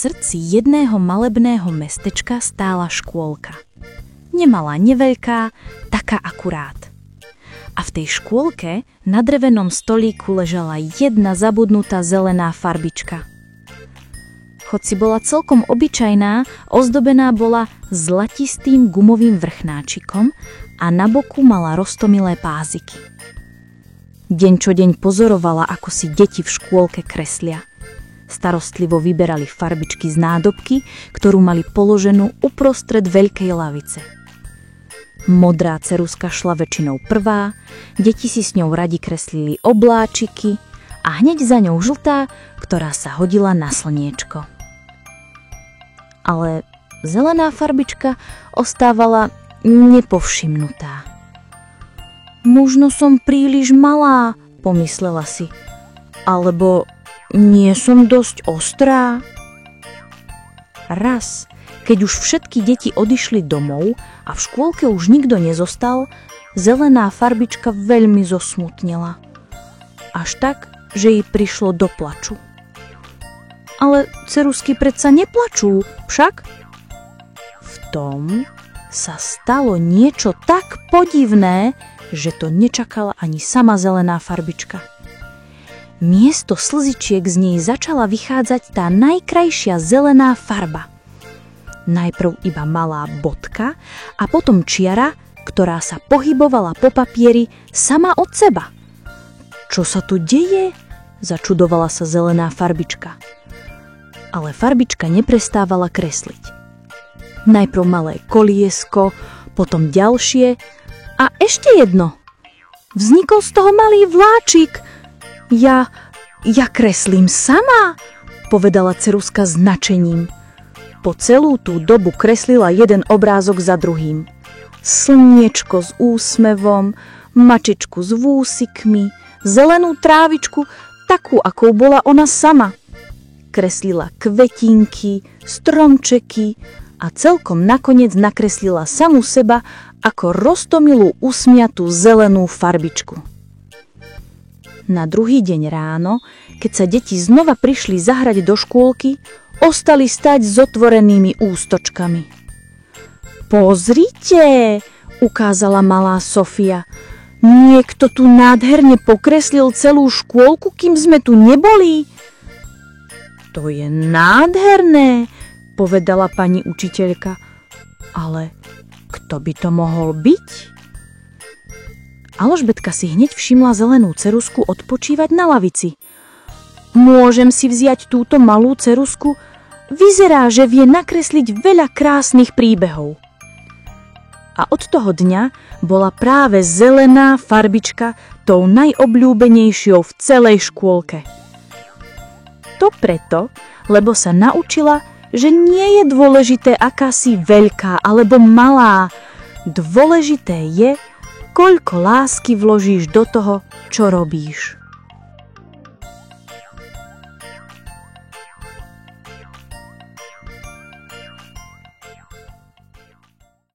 srdci jedného malebného mestečka stála škôlka. Nemalá, neveľká, taká akurát. A v tej škôlke na drevenom stolíku ležala jedna zabudnutá zelená farbička. Hoci bola celkom obyčajná, ozdobená bola zlatistým gumovým vrchnáčikom a na boku mala roztomilé páziky. Deň čo deň pozorovala, ako si deti v škôlke kreslia. Starostlivo vyberali farbičky z nádobky, ktorú mali položenú uprostred veľkej lavice. Modrá ceruska šla väčšinou prvá, deti si s ňou radi kreslili obláčiky a hneď za ňou žltá, ktorá sa hodila na slniečko. Ale zelená farbička ostávala nepovšimnutá. Možno som príliš malá, pomyslela si, alebo nie som dosť ostrá. Raz, keď už všetky deti odišli domov a v škôlke už nikto nezostal, zelená farbička veľmi zosmutnela. Až tak, že jej prišlo do plaču. Ale cerusky predsa neplačú, však? V tom sa stalo niečo tak podivné, že to nečakala ani sama zelená farbička. Miesto slzičiek z nej začala vychádzať tá najkrajšia zelená farba. Najprv iba malá bodka a potom čiara, ktorá sa pohybovala po papieri sama od seba. Čo sa tu deje? Začudovala sa zelená farbička. Ale farbička neprestávala kresliť. Najprv malé koliesko, potom ďalšie a ešte jedno. Vznikol z toho malý vláčik. Ja kreslím sama, povedala ceruska s nadšením. Po celú tú dobu kreslila jeden obrázok za druhým. Slniečko s úsmevom, mačičku s vúsikmi, zelenú trávičku, takú, akou bola ona sama. Kreslila kvetinky, stromčeky a celkom nakoniec nakreslila samu seba ako roztomilú usmiatú zelenú farbičku. Na druhý deň ráno, keď sa deti znova prišli zahrať do škôlky, ostali stať s otvorenými ústočkami. Pozrite, ukázala malá Sofia. Niekto tu nádherne pokreslil celú škôlku, kým sme tu neboli. To je nádherné, povedala pani učiteľka. Ale kto by to mohol byť? Alžbetka si hneď všimla zelenú cerusku odpočívať na lavici. Môžem si vziať túto malú cerusku? Vyzerá, že vie nakresliť veľa krásnych príbehov. A od toho dňa bola práve zelená farbička tou najobľúbenejšou v celej škôlke. To preto, lebo sa naučila, že nie je dôležité, aká si veľká alebo malá. Dôležité je, koľko lásky vložíš do toho, čo robíš.